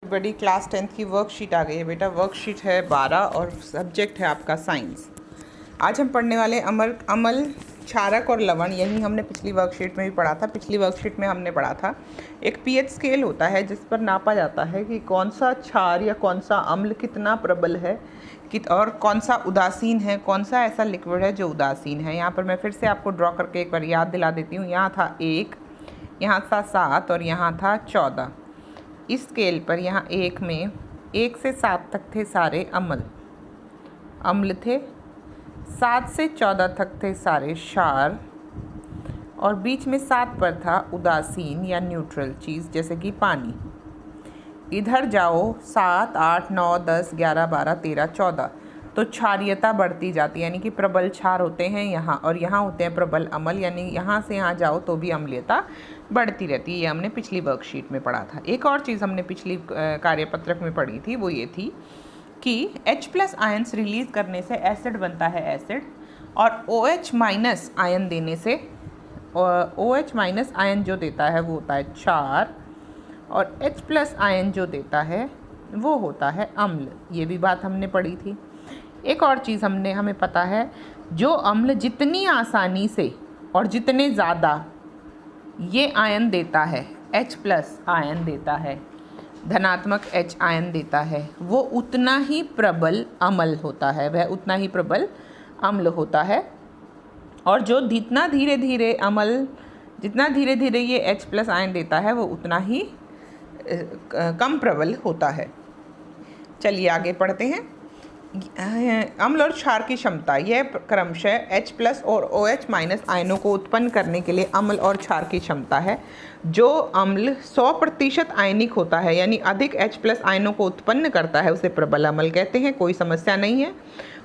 बड़ी class 10th की worksheet आ गई है बेटा। वर्कशीट है 12 और सब्जेक्ट है आपका साइंस। आज हम पढ़ने वाले अमल, क्षारक और लवण। यही हमने पिछली वर्कशीट में भी पढ़ा था। पिछली वर्कशीट में हमने पढ़ा था एक पीएच स्केल होता है जिस पर नापा जाता है कि कौन सा क्षार या कौन सा अम्ल कितना प्रबल है और कौन सा उदासीन है, कौन सा ऐसा लिक्विड है जो उदासीन है। यहाँ पर मैं फिर से आपको ड्रॉ करके एक बार याद दिला देती हूँ। यहाँ था 1, यहाँ था 7 और यहाँ था 14। इस स्केल पर यहाँ 1 में 1 से 7 तक थे सारे अम्ल थे, 7 से 14 तक थे सारे क्षार और बीच में 7 पर था उदासीन या न्यूट्रल चीज़ जैसे कि पानी। इधर जाओ 7, 8, 9, 10, 11, 12, 13, 14 तो क्षारीयता बढ़ती जाती है, यानी कि प्रबल क्षार होते हैं यहाँ और यहाँ होते हैं प्रबल अम्ल, यानी यहाँ से यहाँ जाओ तो भी अम्लीयता बढ़ती रहती है। ये हमने पिछली वर्कशीट में पढ़ा था। एक और चीज़ हमने पिछली कार्यपत्रक में पढ़ी थी, वो ये थी कि H+ आयन्स रिलीज करने से एसिड बनता है एसिड, और OH- आयन देने से OH- आयन जो देता है वो होता है क्षार, और H+ आयन जो देता है वो होता है अम्ल। ये भी बात हमने पढ़ी थी। एक और चीज़ हमें पता है, जो अम्ल जितनी आसानी से और जितने ज़्यादा ये आयन देता है, H+ आयन देता है, धनात्मक H आयन देता है, वो उतना ही प्रबल अम्ल होता है, वह उतना ही प्रबल अम्ल होता है। और जो जितना धीरे धीरे ये H+ आयन देता है वो उतना ही कम प्रबल होता है। चलिए आगे पढ़ते हैं। अम्ल और क्षार की क्षमता, यह क्रमशः H+ और OH- आयनों को उत्पन्न करने के लिए अम्ल और क्षार की क्षमता है। जो अम्ल 100% आयनिक होता है, यानी अधिक H+ आयनों को उत्पन्न करता है, उसे प्रबल अम्ल कहते हैं, कोई समस्या नहीं है।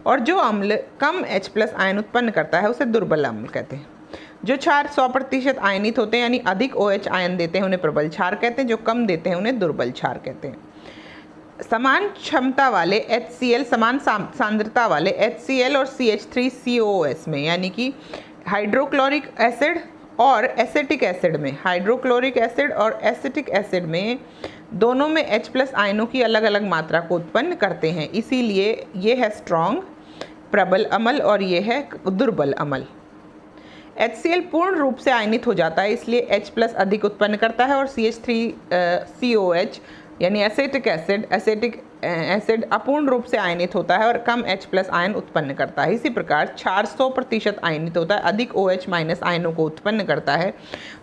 और जो अम्ल कम H+ आयन उत्पन्न करता है उसे दुर्बल अम्ल कहते हैं। जो क्षार 100% आयनित होते हैं, यानी अधिक OH आयन देते हैं, उन्हें प्रबल क्षार कहते हैं। जो कम देते हैं उन्हें दुर्बल क्षार कहते हैं। समान क्षमता वाले HCl, समान सांद्रता वाले HCl और CH3COOS में, यानी कि हाइड्रोक्लोरिक एसिड और एसिटिक एसिड में, हाइड्रोक्लोरिक एसिड और एसिटिक एसिड में दोनों में H+ आयनों की अलग अलग मात्रा को उत्पन्न करते हैं। इसीलिए ये है स्ट्रॉन्ग प्रबल अम्ल और ये है दुर्बल अम्ल। HCl पूर्ण रूप से आयनित हो जाता है, इसलिए H+ अधिक उत्पन्न करता है, और CH3COH यानी एसिटिक एसिड अपूर्ण रूप से आयनित होता है और कम H+ आयन उत्पन्न करता है। इसी प्रकार क्षार 100% आयनित होता है, अधिक OH- आयनों को उत्पन्न करता है,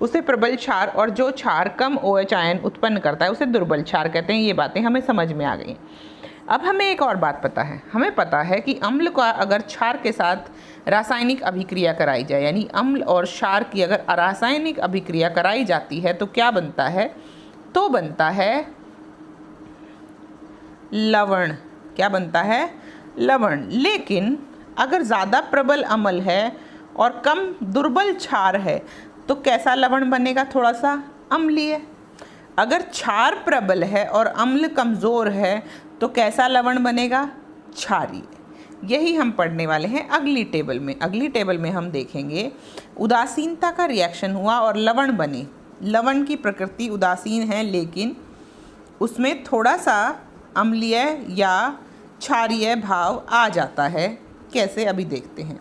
उसे प्रबल क्षार, और जो क्षार कम OH आयन उत्पन्न करता है उसे दुर्बल क्षार कहते हैं। ये बातें हमें समझ में आ गई। अब हमें एक और बात पता है, हमें पता है कि अम्ल का अगर क्षार के साथ रासायनिक अभिक्रिया कराई जाए, यानी अम्ल और क्षार की अगर रासायनिक अभिक्रिया कराई जाती है तो क्या बनता है? तो बनता है लवण। क्या बनता है? लवण। लेकिन अगर ज़्यादा प्रबल अम्ल है और कम दुर्बल क्षार है तो कैसा लवण बनेगा? थोड़ा सा अम्लीय। अगर क्षार प्रबल है और अम्ल कमज़ोर है तो कैसा लवण बनेगा? क्षारीय। यही हम पढ़ने वाले हैं अगली टेबल में। अगली टेबल में हम देखेंगे उदासीनता का रिएक्शन हुआ और लवण बने। लवण की प्रकृति उदासीन है, लेकिन उसमें थोड़ा सा अम्लीय या क्षारीय भाव आ जाता है। कैसे? अभी देखते हैं।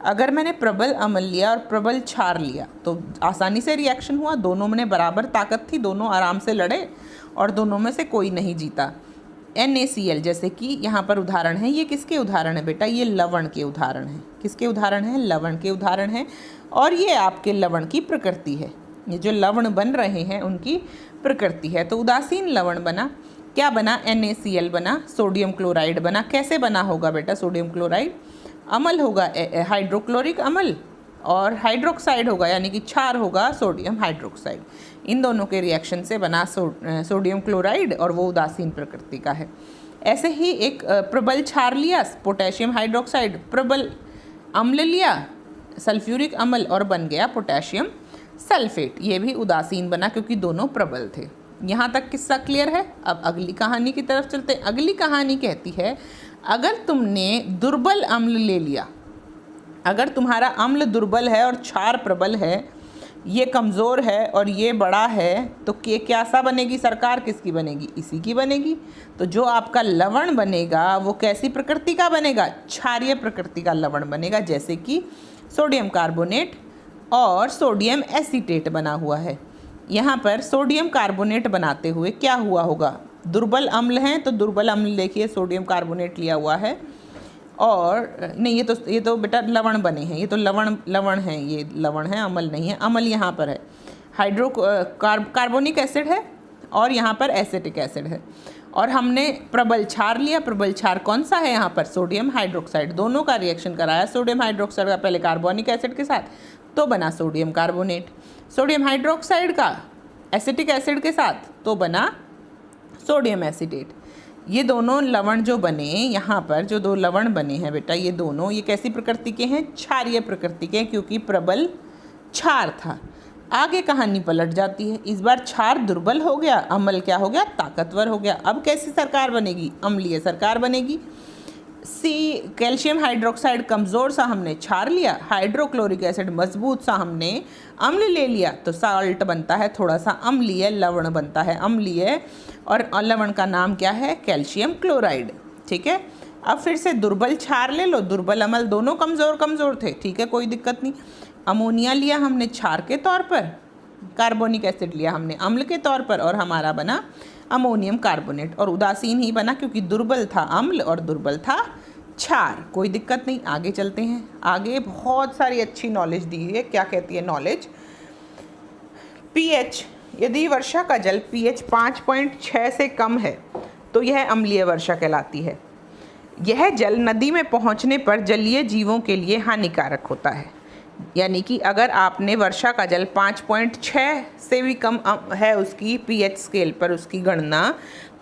अगर मैंने प्रबल अम्ल लिया और प्रबल क्षार लिया तो आसानी से रिएक्शन हुआ, दोनों में बराबर ताकत थी, दोनों आराम से लड़े और दोनों में से कोई नहीं जीता। NaCl जैसे कि यहाँ पर उदाहरण है। ये किसके उदाहरण है बेटा? ये लवण के उदाहरण है। किसके उदाहरण है? लवण के उदाहरण है। और ये आपके लवण की प्रकृति है। ये जो लवण बन रहे हैं उनकी प्रकृति है। तो उदासीन लवण बना। क्या बना? NaCl बना, सोडियम क्लोराइड बना। कैसे बना होगा बेटा सोडियम क्लोराइड? अम्ल होगा हाइड्रोक्लोरिक अम्ल, और हाइड्रोक्साइड होगा, यानी कि क्षार होगा सोडियम हाइड्रोक्साइड। इन दोनों के रिएक्शन से बना सोडियम क्लोराइड, और वो उदासीन प्रकृति का है। ऐसे ही एक प्रबल क्षार लिया, पोटेशियम हाइड्रोक्साइड, प्रबल अम्ल लिया, सल्फ्यूरिक अम्ल, और बन गया पोटेशियम सल्फेट। ये भी उदासीन बना क्योंकि दोनों प्रबल थे। यहाँ तक किस्सा क्लियर है। अब अगली कहानी की तरफ चलते हैं। अगली कहानी कहती है, अगर तुमने दुर्बल अम्ल ले लिया, अगर तुम्हारा अम्ल दुर्बल है और क्षार प्रबल है, ये कमज़ोर है और ये बड़ा है, तो ये क्या सा बनेगी सरकार, किसकी बनेगी, इसी की बनेगी। तो जो आपका लवण बनेगा वो कैसी प्रकृति का बनेगा, क्षारीय प्रकृति का लवण बनेगा, जैसे कि सोडियम कार्बोनेट और सोडियम एसीटेट बना हुआ है। यहाँ पर सोडियम कार्बोनेट बनाते हुए क्या हुआ होगा, दुर्बल अम्ल हैं, तो दुर्बल अम्ल देखिए सोडियम कार्बोनेट लिया हुआ है, और नहीं ये तो बेटा लवण बने हैं, ये तो लवण है, ये लवण है, अम्ल नहीं है। अम्ल यहाँ पर है, कार्बोनिक एसिड है और यहाँ पर एसिटिक एसिड है, और हमने प्रबल क्षार लिया। प्रबल क्षार कौन सा है, यहाँ पर सोडियम हाइड्रोक्साइड, दोनों का रिएक्शन कराया सोडियम हाइड्रोक्साइड का पहले कार्बोनिक एसिड के साथ, तो बना सोडियम कार्बोनेट। सोडियम हाइड्रोक्साइड का एसिटिक एसिड के साथ तो बना सोडियम एसीटेट। ये दोनों लवण जो बने, यहाँ पर जो दो लवण बने हैं बेटा, ये दोनों ये कैसी प्रकृति के हैं, क्षारीय प्रकृति के, क्योंकि प्रबल क्षार था। आगे कहानी पलट जाती है, इस बार क्षार दुर्बल हो गया, अम्ल क्या हो गया, ताकतवर हो गया। अब कैसी सरकार बनेगी, अम्लीय सरकार बनेगी। कैल्शियम हाइड्रोक्साइड कमज़ोर सा हमने क्षार लिया, हाइड्रोक्लोरिक एसिड मजबूत सा हमने अम्ल ले लिया, तो साल्ट बनता है थोड़ा सा अम्लीय, लवण बनता है अम्लीय, और लवण का नाम क्या है, कैल्शियम क्लोराइड। ठीक है, अब फिर से दुर्बल क्षार ले लो, दुर्बल अम्ल, दोनों कमज़ोर थे, ठीक है, कोई दिक्कत नहीं। अमोनिया लिया हमने क्षार के तौर पर, कार्बोनिक एसिड लिया हमने अम्ल के तौर पर, और हमारा बना अमोनियम कार्बोनेट, और उदासीन ही बना क्योंकि दुर्बल था अम्ल और दुर्बल था क्षार। कोई दिक्कत नहीं, आगे चलते हैं। आगे बहुत सारी अच्छी नॉलेज दी है। क्या कहती है नॉलेज, पीएच, यदि वर्षा का जल पीएच 5.6 से कम है तो यह अम्लीय वर्षा कहलाती है। यह जल नदी में पहुंचने पर जलीय जीवों के लिए हानिकारक होता है। यानी कि अगर आपने वर्षा का जल 5.6 से भी कम है उसकी पीएच स्केल पर उसकी गणना,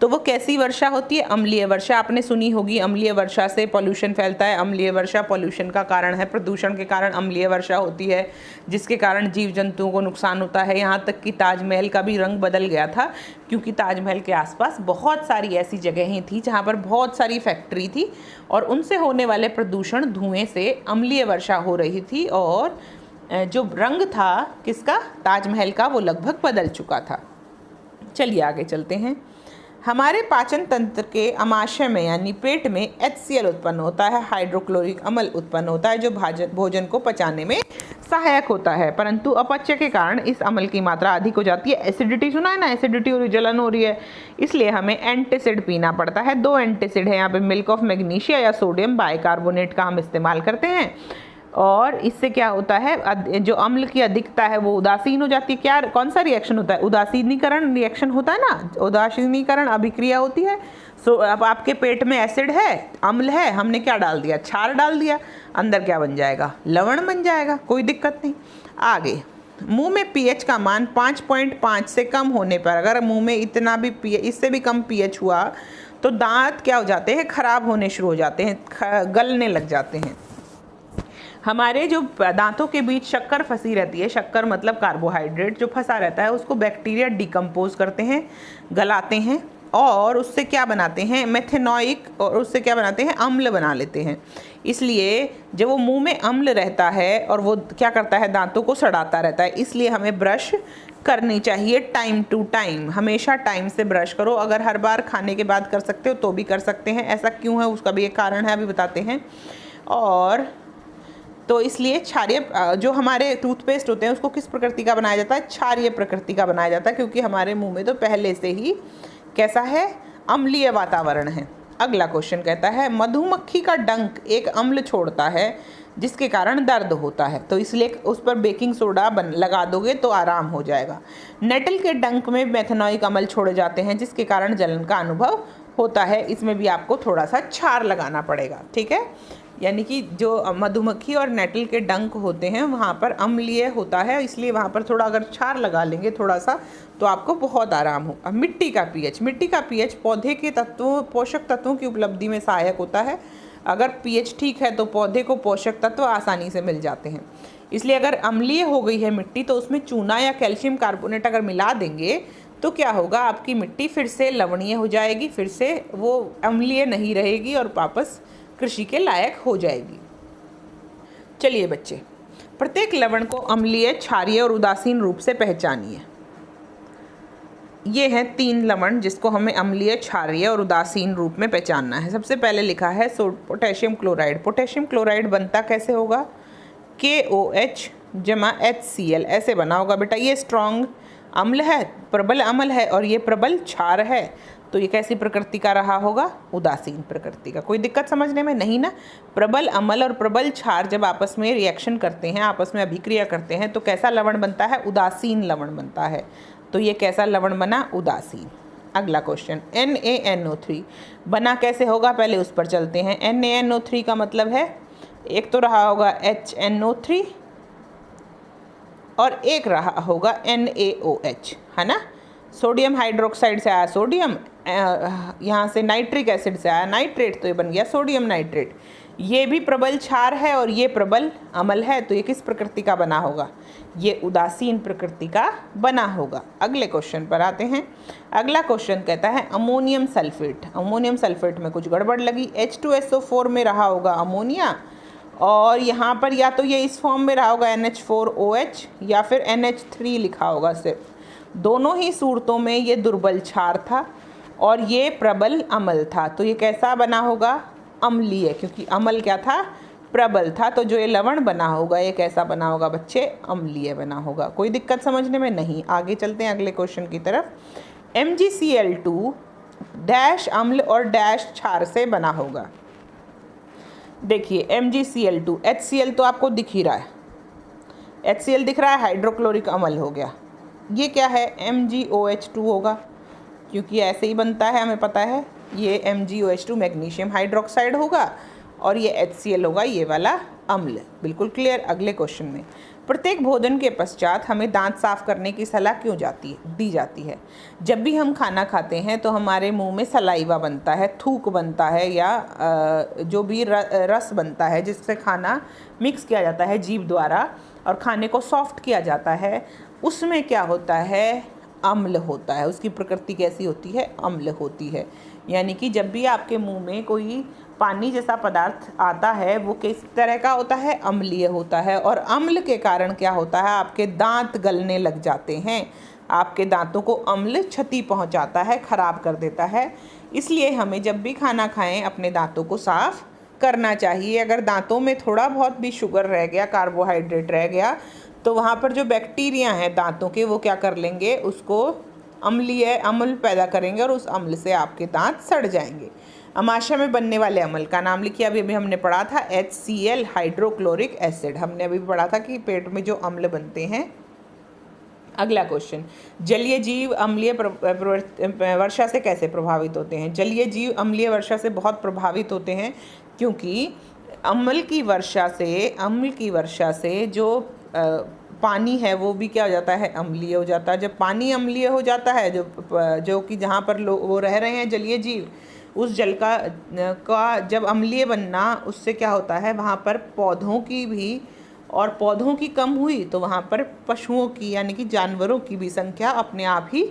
तो वो कैसी वर्षा होती है, अम्लीय वर्षा। आपने सुनी होगी अम्लीय वर्षा से पॉल्यूशन फैलता है, अम्लीय वर्षा पॉल्यूशन का कारण है, प्रदूषण के कारण अम्लीय वर्षा होती है, जिसके कारण जीव जंतुओं को नुकसान होता है। यहाँ तक कि ताजमहल का भी रंग बदल गया था, क्योंकि ताजमहल के आसपास बहुत सारी ऐसी जगहें थी जहाँ पर बहुत सारी फैक्ट्री थी, और उनसे होने वाले प्रदूषण धुएँ से अम्लीय वर्षा हो रही थी, और जो रंग था किसका, ताजमहल का, वो लगभग बदल चुका था। चलिए आगे चलते हैं। हमारे पाचन तंत्र के अमाशय में यानी पेट में HCl उत्पन्न होता है, हाइड्रोक्लोरिक अम्ल उत्पन्न होता है, जो भोजन को पचाने में सहायक होता है, परंतु अपचय के कारण इस अम्ल की मात्रा अधिक हो जाती है। एसिडिटी सुना है ना, एसिडिटी हो रही, जलन हो रही है, इसलिए हमें एंटासिड पीना पड़ता है। 2 एंटासिड है यहाँ पे, मिल्क ऑफ मैग्नीशिया या सोडियम बाइकार्बोनेट का हम इस्तेमाल करते हैं, और इससे क्या होता है, जो अम्ल की अधिकता है वो उदासीन हो जाती है। क्या, कौन सा रिएक्शन होता है, उदासीनीकरण रिएक्शन होता है ना, उदासीनीकरण अभिक्रिया होती है। अब आपके पेट में एसिड है, अम्ल है, हमने क्या डाल दिया, क्षार डाल दिया, अंदर क्या बन जाएगा, लवण बन जाएगा, कोई दिक्कत नहीं। आगे, मुंह में पीएच का मान 5.5 से कम होने पर, अगर मुंह में इतना भी इससे भी कम पीएच हुआ तो दांत क्या हो जाते हैं, खराब होने शुरू हो जाते हैं, गलने लग जाते हैं। हमारे जो दांतों के बीच शक्कर फंसी रहती है, शक्कर मतलब कार्बोहाइड्रेट जो फंसा रहता है, उसको बैक्टीरिया डिकम्पोज करते हैं, गलाते हैं, और उससे क्या बनाते हैं, मेथेनॉइक, और उससे क्या बनाते हैं, अम्ल बना लेते हैं। इसलिए जब वो मुंह में अम्ल रहता है और वो क्या करता है, दांतों को सड़ाता रहता है, इसलिए हमें ब्रश करनी चाहिए टाइम टू टाइम, हमेशा टाइम से ब्रश करो। अगर हर बार खाने के बाद कर सकते हो तो भी कर सकते हैं, ऐसा क्यों है उसका भी एक कारण है, अभी बताते हैं। और तो इसलिए क्षारीय, जो हमारे टूथपेस्ट होते हैं उसको किस प्रकृति का बनाया जाता है, क्षारीय प्रकृति का बनाया जाता है, क्योंकि हमारे मुंह में तो पहले से ही कैसा है, अम्लीय वातावरण है। अगला क्वेश्चन कहता है, मधुमक्खी का डंक एक अम्ल छोड़ता है जिसके कारण दर्द होता है, तो इसलिए उस पर बेकिंग सोडा लगा दोगे तो आराम हो जाएगा। नेटल के डंक में मेथेनॉइक अम्ल छोड़े जाते हैं जिसके कारण जलन का अनुभव होता है। इसमें भी आपको थोड़ा सा क्षार लगाना पड़ेगा, ठीक है। यानी कि जो मधुमक्खी और नेटल के डंक होते हैं वहाँ पर अम्लीय होता है, इसलिए वहाँ पर थोड़ा अगर क्षार लगा लेंगे थोड़ा सा तो आपको बहुत आराम हो। अब मिट्टी का पीएच पौधे के तत्वों, पोषक तत्वों की उपलब्धि में सहायक होता है। अगर पीएच ठीक है तो पौधे को पोषक तत्व आसानी से मिल जाते हैं। इसलिए अगर अम्लीय हो गई है मिट्टी तो उसमें चूना या कैल्शियम कार्बोनेट अगर मिला देंगे तो क्या होगा, आपकी मिट्टी फिर से लवणीय हो जाएगी, फिर से वो अम्लीय नहीं रहेगी और वापस कृषि के लायक हो जाएगी। चलिए बच्चे, प्रत्येक लवण को अम्लीय, क्षारीय और उदासीन रूप से पहचानिए। ये हैं 3 लवण जिसको हमें अम्लीय, क्षारीय और उदासीन रूप में पहचानना है। सबसे पहले लिखा है पोटेशियम क्लोराइड। पोटेशियम क्लोराइड बनता कैसे होगा? KOH जमा HCl ऐसे बना होगा बेटा। ये स्ट्रॉन्ग अम्ल है, प्रबल अम्ल है, और ये प्रबल क्षार है। तो ये कैसी प्रकृति का रहा होगा? उदासीन प्रकृति का। कोई दिक्कत समझने में नहीं ना? प्रबल अम्ल और प्रबल क्षार जब आपस में रिएक्शन करते हैं, आपस में अभिक्रिया करते हैं, तो कैसा लवण बनता है? उदासीन लवण बनता है। तो ये कैसा लवण बना? उदासीन। अगला क्वेश्चन, NaNO3 बना कैसे होगा? पहले उस पर चलते हैं। NaNO3 का मतलब है, एक तो रहा होगा HNO3 और एक रहा होगा NaOH, है ना। सोडियम हाइड्रोक्साइड से आया सोडियम, यहाँ से नाइट्रिक एसिड से आया नाइट्रेट, तो ये बन गया सोडियम नाइट्रेट। ये भी प्रबल क्षार है और ये प्रबल अम्ल है, तो ये किस प्रकृति का बना होगा? ये उदासीन प्रकृति का बना होगा। अगले क्वेश्चन पर आते हैं। अगला क्वेश्चन कहता है अमोनियम सल्फेट। अमोनियम सल्फेट में कुछ गड़बड़ लगी। H2SO4 में रहा होगा अमोनिया, और यहाँ पर या तो ये इस फॉर्म में रहा होगा NH4OH या फिर NH3 लिखा होगा सिर्फ। दोनों ही सूरतों में ये दुर्बल क्षार था और ये प्रबल अम्ल था। तो ये कैसा बना होगा? अम्लीय, क्योंकि अम्ल क्या था? प्रबल था। तो जो ये लवण बना होगा ये कैसा बना होगा बच्चे? अम्लीय बना होगा। कोई दिक्कत समझने में नहीं? आगे चलते हैं अगले क्वेश्चन की तरफ। MgCl2 डैश अम्ल और डैश क्षार से बना होगा। देखिए MgCl2, HCl तो आपको दिख ही रहा है, HCl दिख रहा है, हाइड्रोक्लोरिक अम्ल हो गया। ये क्या है? MgOH2 होगा, क्योंकि ऐसे ही बनता है, हमें पता है। ये MgOH2 मैग्नीशियम हाइड्रोक्साइड होगा और ये HCl होगा, ये वाला अम्ल। बिल्कुल क्लियर। अगले क्वेश्चन में, प्रत्येक भोजन के पश्चात हमें दांत साफ करने की सलाह क्यों दी जाती है? जब भी हम खाना खाते हैं तो हमारे मुंह में सलाइवा बनता है, थूक बनता है, या जो भी रस बनता है जिससे खाना मिक्स किया जाता है जीभ द्वारा और खाने को सॉफ्ट किया जाता है, उसमें क्या होता है? अम्ल होता है। उसकी प्रकृति कैसी होती है? अम्ल होती है। यानी कि जब भी आपके मुंह में कोई पानी जैसा पदार्थ आता है वो किस तरह का होता है? अम्लीय होता है। और अम्ल के कारण क्या होता है? आपके दांत गलने लग जाते हैं, आपके दांतों को अम्ल क्षति पहुंचाता है, खराब कर देता है। इसलिए हमें जब भी खाना खाएं अपने दांतों को साफ करना चाहिए। अगर दांतों में थोड़ा बहुत भी शुगर रह गया, कार्बोहाइड्रेट रह गया, तो वहाँ पर जो बैक्टीरिया हैं दांतों के, वो क्या कर लेंगे? उसको अम्लीय अम्ल पैदा करेंगे और उस अम्ल से आपके दांत सड़ जाएंगे। अमाशय में बनने वाले अम्ल का नाम लिखिए। अभी हमने पढ़ा था HCl, हाइड्रोक्लोरिक एसिड। हमने अभी पढ़ा था कि पेट में जो अम्ल बनते हैं। अगला क्वेश्चन, जलीय जीव अम्लीय वर्षा से कैसे प्रभावित होते हैं? जलीय जीव अम्लीय वर्षा से बहुत प्रभावित होते हैं, क्योंकि अम्ल की वर्षा से जो पानी है वो भी क्या हो जाता है? अम्लीय हो जाता है। जब पानी अम्लीय हो जाता है, जो कि जहाँ पर वो रह रहे हैं जलीय जीव, उस जल का जब अम्लीय बनना, उससे क्या होता है? वहाँ पर पौधों की भी, और पौधों की कम हुई तो वहाँ पर पशुओं की यानी कि जानवरों की भी संख्या अपने आप ही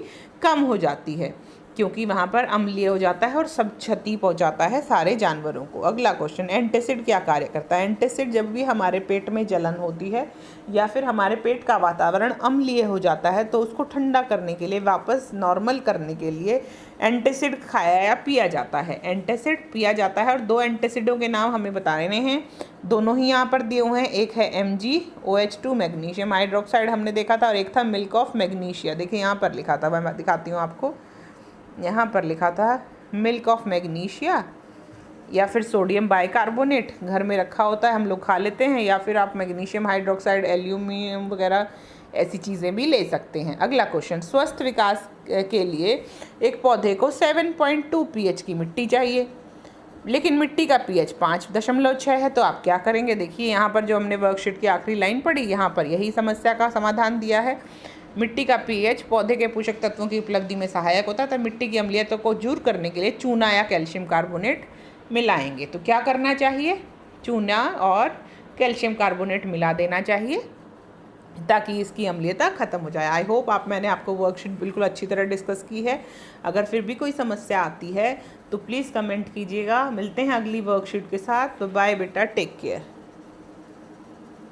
कम हो जाती है, क्योंकि वहाँ पर अम्लीय हो जाता है और सब क्षति पहुँचाता है सारे जानवरों को। अगला क्वेश्चन, एंटासिड क्या कार्य करता है? एंटासिड जब भी हमारे पेट में जलन होती है या फिर हमारे पेट का वातावरण अम्लीय हो जाता है, तो उसको ठंडा करने के लिए, वापस नॉर्मल करने के लिए एंटासिड खाया या पिया जाता है। एंटासिड पिया जाता है, और 2 एंटासिडों के नाम हमें बताने हैं। दोनों ही यहाँ पर दिए हुए हैं। एक है MgOH2 मैग्नीशियम हाइड्रोक्साइड हमने देखा था, और एक था मिल्क ऑफ मैग्नीशिया। देखिए यहाँ पर लिखा था, मैं दिखाती हूँ आपको। यहाँ पर लिखा था मिल्क ऑफ मैग्नीशिया, या फिर सोडियम बाइकार्बोनेट घर में रखा होता है, हम लोग खा लेते हैं, या फिर आप मैग्नीशियम हाइड्रोक्साइड, एल्यूमिनियम वगैरह ऐसी चीज़ें भी ले सकते हैं। अगला क्वेश्चन, स्वस्थ विकास के लिए एक पौधे को 7.2 pH की मिट्टी चाहिए, लेकिन मिट्टी का pH 5.6 है। तो आप क्या करेंगे? देखिए यहाँ पर जो हमने वर्कशीट की आखिरी लाइन पढ़ी, यहाँ पर यही समस्या का समाधान दिया है। मिट्टी का pH पौधे के पोषक तत्वों की उपलब्धि में सहायक होता है, तो मिट्टी की अम्लीयता को दूर करने के लिए चूना या कैल्शियम कार्बोनेट मिलाएंगे। तो क्या करना चाहिए? चूना और कैल्शियम कार्बोनेट मिला देना चाहिए ताकि इसकी अम्लीयता ख़त्म हो जाए। आई होप मैंने आपको वर्कशीट बिल्कुल अच्छी तरह डिस्कस की है। अगर फिर भी कोई समस्या आती है तो प्लीज़ कमेंट कीजिएगा। मिलते हैं अगली वर्कशीट के साथ। तो बाय बेटा, टेक केयर।